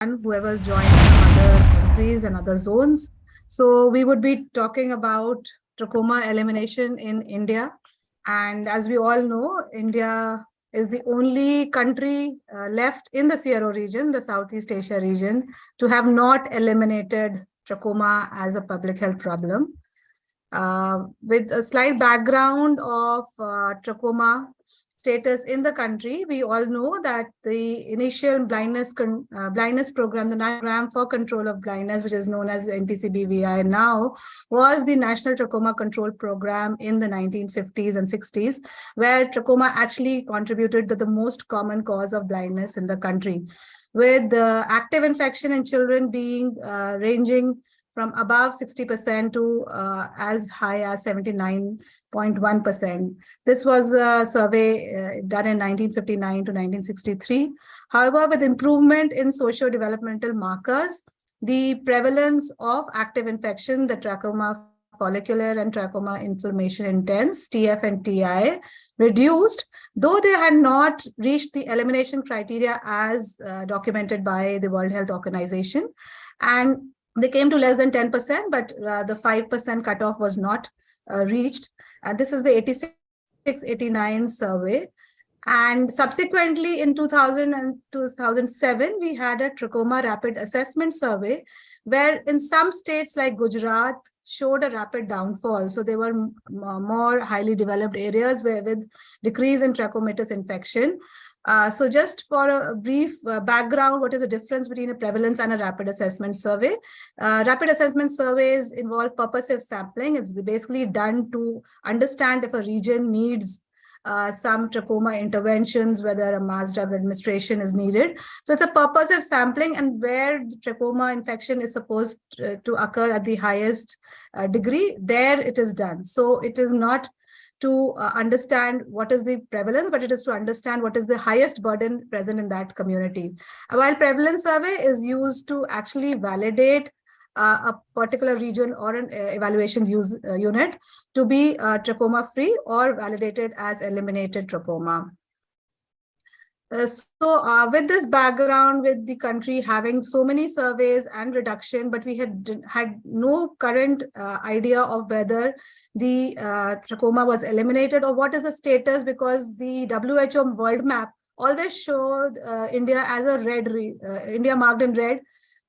whoever's joined from other countries and other zones. So we would be talking about trachoma elimination in India. And as we all know, India is the only country left in the CRO region, the Southeast Asia region, to have not eliminated trachoma as a public health problem. With a slight background of trachoma status in the country, we all know that the initial blindness program, the National Program for Control of Blindness, which is known as NTCBVI now, was the National Trachoma Control Program in the 1950s and 60s, where trachoma actually contributed to the most common cause of blindness in the country, with active infection in children being ranging from above 60% to as high as 79.1%. This was a survey done in 1959 to 1963. However, with improvement in socio-developmental markers, the prevalence of active infection, the trachoma follicular and trachoma inflammation intense, TF and TI, reduced, though they had not reached the elimination criteria as documented by the World Health Organization. And they came to less than 10%, but the 5% cutoff was not reached. And this is the 86-89 survey. And subsequently, in 2000 and 2007, we had a trachoma rapid assessment survey, where in some states like Gujarat showed a rapid downfall. So there were more highly developed areas with decrease in trachomatis infection. So just for a brief background, what is the difference between a prevalence and a rapid assessment survey? Rapid assessment surveys involve purposive sampling. It's basically done to understand if a region needs some trachoma interventions, whether a mass drug administration is needed. So it's a purposive sampling, and where the trachoma infection is supposed to occur at the highest degree, there it is done. So it is not to understand what is the prevalence, but it is to understand what is the highest burden present in that community. While prevalence survey is used to actually validate a particular region or an evaluation unit to be trachoma free or validated as eliminated trachoma. With this background, with the country having so many surveys and reduction, but we had no current idea of whether the trachoma was eliminated or what is the status, because the WHO world map always showed India as a red, India marked in red,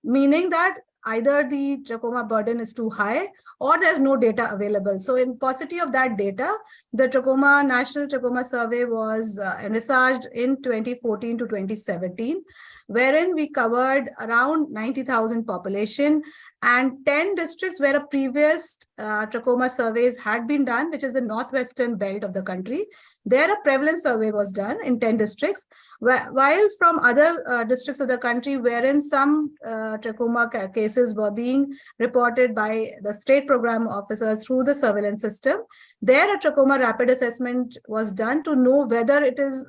meaning that either the trachoma burden is too high or there's no data available. So in paucity of that data, the National Trachoma Survey was envisaged in 2014 to 2017, wherein we covered around 90,000 population and 10 districts where a previous trachoma surveys had been done, which is the northwestern belt of the country. There a prevalence survey was done in 10 districts, while from other districts of the country wherein some trachoma cases were being reported by the state program officers through the surveillance system, there a trachoma rapid assessment was done to know whether it is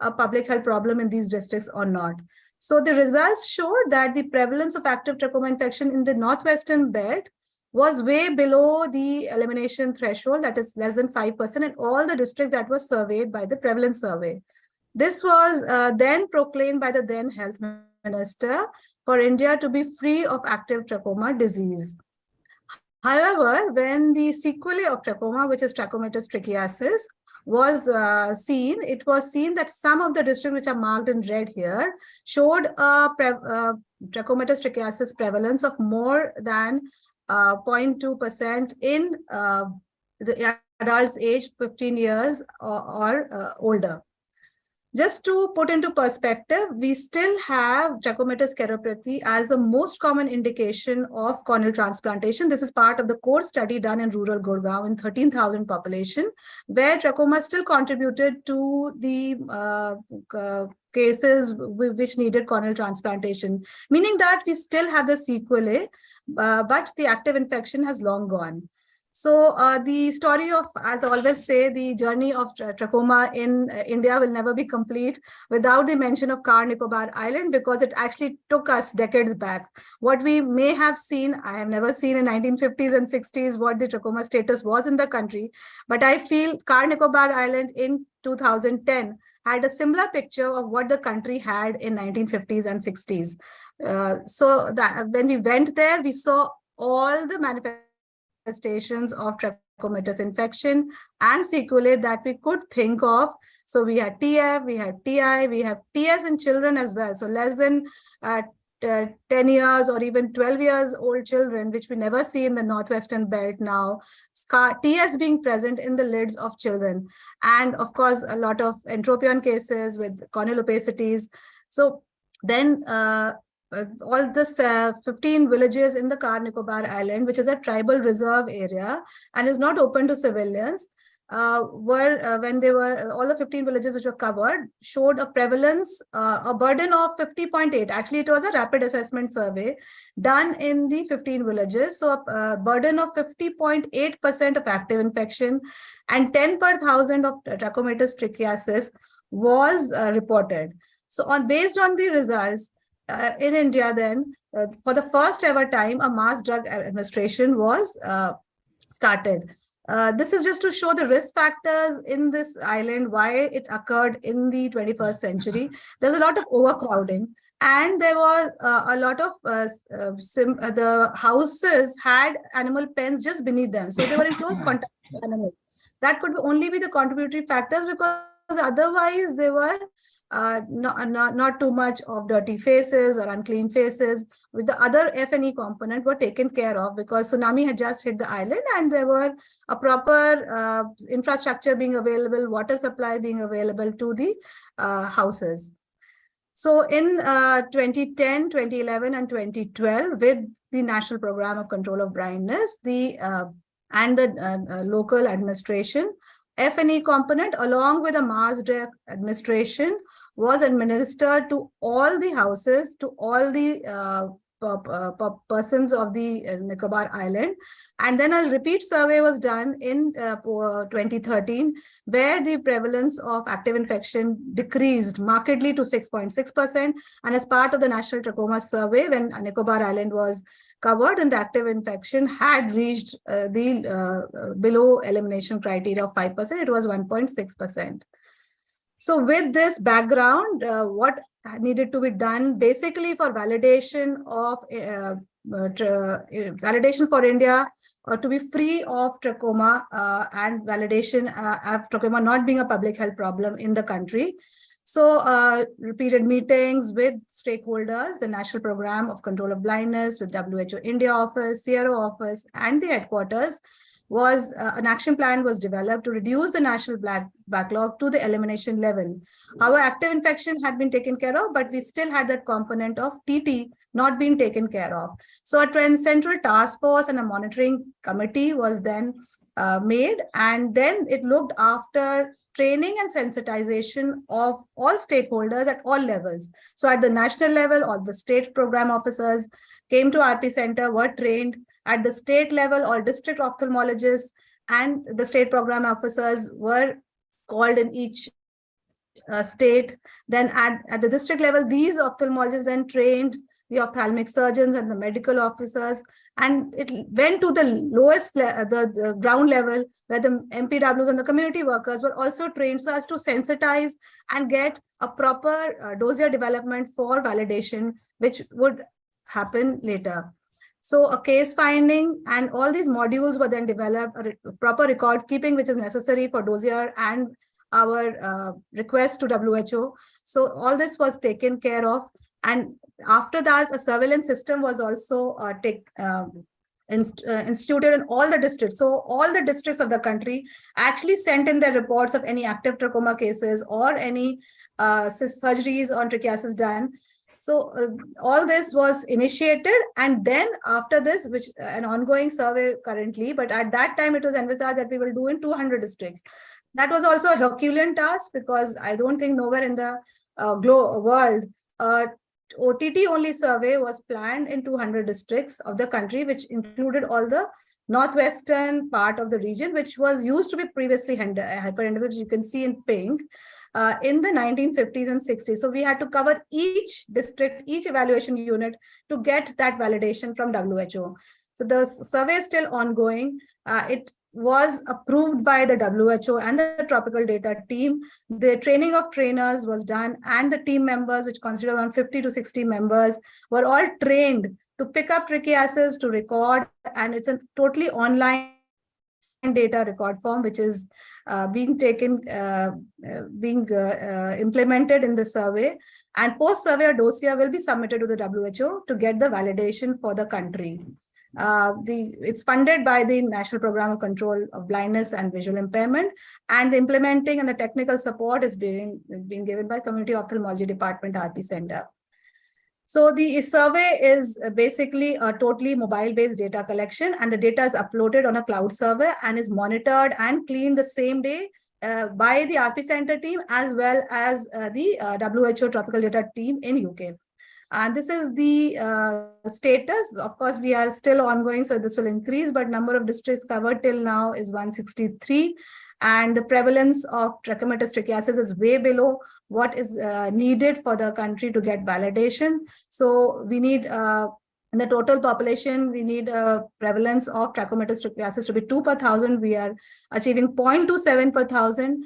a public health problem in these districts or not. So the results showed that the prevalence of active trachoma infection in the northwestern belt was way below the elimination threshold, that is less than 5% in all the districts that were surveyed by the prevalence survey. This was then proclaimed by the then health minister for India to be free of active trachoma disease. However, when the sequelae of trachoma, which is trachomatis trichiasis, was seen, it was seen that some of the districts which are marked in red here showed a trachomatis trichiasis prevalence of more than 0.2% in the adults aged 15 years or older. Just to put into perspective, we still have trachomatis keratopathy as the most common indication of corneal transplantation. This is part of the core study done in rural Gurgaon in 13,000 population, where trachoma still contributed to the cases which needed corneal transplantation, meaning that we still have the sequelae, but the active infection has long gone. So the story of, as I always say, the journey of trachoma in India will never be complete without the mention of Car Nicobar Island, because it actually took us decades back. What we may have seen, I have never seen in 1950s and 60s what the trachoma status was in the country, but I feel Car Nicobar Island in 2010 had a similar picture of what the country had in 1950s and 60s. So that when we went there, we saw all the manifestations of trachomatis infection and sequelae that we could think of. So we had TF, we had TI, we have TS in children as well. So less than 10 years or even 12 years old children, which we never see in the Northwestern belt now, TS being present in the lids of children. And of course, a lot of entropion cases with corneal opacities. So then all this 15 villages in the Car Nicobar Island, which is a tribal reserve area and is not open to civilians, when they were, all the 15 villages which were covered showed a prevalence, a burden of 50.8. Actually, it was a rapid assessment survey done in the 15 villages. So a burden of 50.8% of active infection and 10 per thousand of trachomatis trichiasis was reported. So based on the results, in India then, for the first ever time, a mass drug administration was started. This is just to show the risk factors in this island, why it occurred in the 21st century. There's a lot of overcrowding, and there was a lot of the houses had animal pens just beneath them. So they were in close contact with animals. That could only be the contributory factors, because otherwise they were not too much of dirty faces or unclean faces. With the other F&E component were taken care of, because tsunami had just hit the island and there were a proper infrastructure being available, water supply being available to the houses. So in 2010, 2011 and 2012, with the National Program of Control of Blindness, and the local administration, F&E component along with a mass drug administration was administered to all the houses, to all the persons of the Nicobar Island. And then a repeat survey was done in 2013, where the prevalence of active infection decreased markedly to 6.6%. And as part of the National Trachoma Survey, when Nicobar Island was covered and the active infection had reached the below elimination criteria of 5%, it was 1.6%. So with this background, what needed to be done basically for validation of validation for India to be free of trachoma and validation of trachoma not being a public health problem in the country. So repeated meetings with stakeholders, the National Program of Control of Blindness, with WHO India office, CRO office, and the headquarters, was an action plan was developed to reduce the national backlog to the elimination level. Our active infection had been taken care of, but we still had that component of TT not being taken care of. So a central task force and a monitoring committee was then made, and then it looked after training and sensitization of all stakeholders at all levels. So at the national level, all the state program officers came to RP Center, were trained. At the state level, all district ophthalmologists and the state program officers were called in each state. Then at the district level, these ophthalmologists then trained the ophthalmic surgeons and the medical officers, and it went to the lowest, the ground level, where the MPWs and the community workers were also trained so as to sensitize and get a proper dossier development for validation, which would happen later. So a case finding and all these modules were then developed, a proper record keeping which is necessary for dossier and our request to WHO. So all this was taken care of. And after that, a surveillance system was also instituted in all the districts. So all the districts of the country actually sent in their reports of any active trachoma cases or any surgeries on trichiasis done. So all this was initiated, and then after this, which an ongoing survey currently, but at that time it was envisaged that we will do in 200 districts. That was also a Herculean task, because I don't think nowhere in the world OTT only survey was planned in 200 districts of the country, which included all the northwestern part of the region, which was used to be previously hyperendemic, which you can see in pink, in the 1950s and 60s. So we had to cover each district, each evaluation unit to get that validation from WHO. So the survey is still ongoing. It was approved by the WHO and the tropical data team. The training of trainers was done, and the team members, which consisted around 50 to 60 members, were all trained to pick up trichiasis, to record, and it's a totally online data record form, which is being implemented in the survey. And post-survey dossier will be submitted to the WHO to get the validation for the country. It's funded by the National Program of Control of Blindness and Visual Impairment, and the implementing and the technical support is being given by Community Ophthalmology Department, RP Center. So the survey is basically a totally mobile-based data collection, and the data is uploaded on a cloud server and is monitored and cleaned the same day by the RP Center team as well as the WHO Tropical Data team in UK. And this is the status. Of course, we are still ongoing, so this will increase, but number of districts covered till now is 163. And the prevalence of trachomatis trichiasis is way below what is needed for the country to get validation. So we need, in the total population, we need a prevalence of trachomatis trichiasis to be 2 per 1,000. We are achieving 0.27 per 1,000.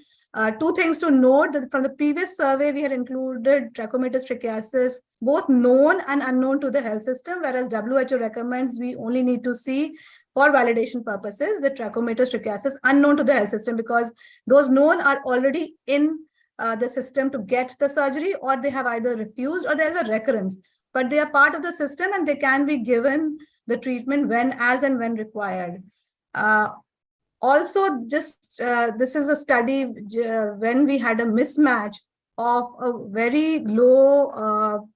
Two things to note: that from the previous survey, we had included trachomatis trichiasis, both known and unknown to the health system, whereas WHO recommends we only need to see for validation purposes the trachomatis trichiasis unknown to the health system, because those known are already in the system to get the surgery, or they have either refused or there's a recurrence, but they are part of the system and they can be given the treatment as and when required. Also, just this is a study when we had a mismatch of a very low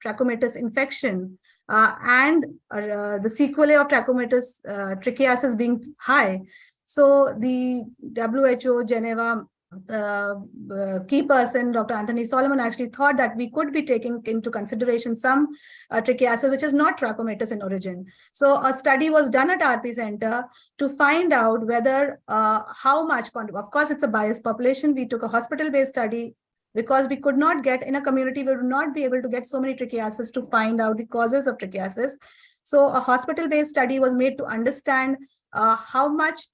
trachomatis infection and the sequelae of trachomatis trichiasis being high. So the WHO Geneva key person, Dr. Anthony Solomon, actually thought that we could be taking into consideration some trichiasis which is not trachomatis in origin. So a study was done at RP Center to find out whether how much, of course it's a biased population. We took a hospital-based study because we could not get in a community, we would not be able to get so many trichiasis to find out the causes of trichiasis. So a hospital-based study was made to understand how much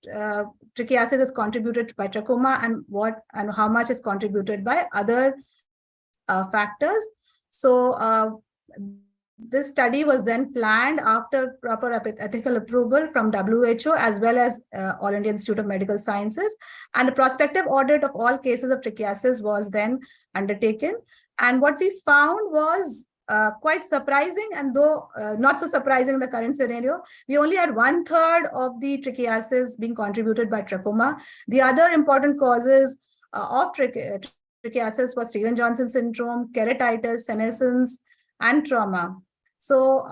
trichiasis is contributed by trachoma and how much is contributed by other factors. So this study was then planned after proper ethical approval from WHO as well as All India Institute of Medical Sciences, and a prospective audit of all cases of trichiasis was then undertaken. And what we found was quite surprising, and though not so surprising in the current scenario, we only had 1/3 of the trichiasis being contributed by trachoma. The other important causes of trichiasis was Stevens-Johnson syndrome, keratitis, senescence, and trauma. So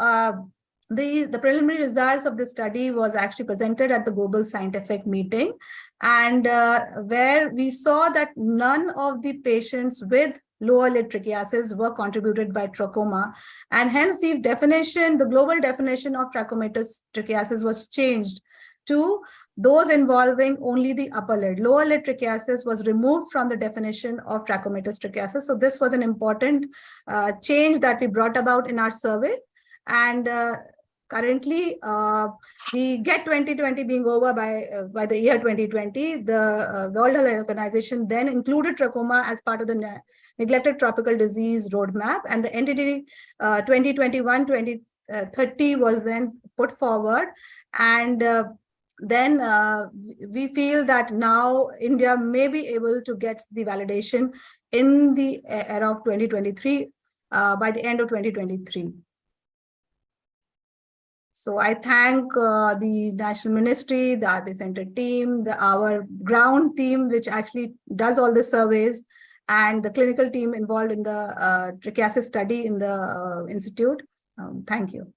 the preliminary results of this study was actually presented at the Global Scientific Meeting, and where we saw that none of the patients with lower lid trichiasis were contributed by trachoma, and hence the definition, the global definition of trachomatis trichiasis was changed to those involving only the upper lid. Lower lid trichiasis was removed from the definition of trachomatis trichiasis. So this was an important change that we brought about in our survey. And currently, the GET 2020 being over by the year 2020, the World Health Organization then included trachoma as part of the neglected tropical disease roadmap, and the NTD 2021-2030 was then put forward. And then we feel that now India may be able to get the validation in the era of 2023 by the end of 2023. So I thank the National Ministry, the RP Center team, our ground team, which actually does all the surveys, and the clinical team involved in the trichiasis study in the institute. Thank you.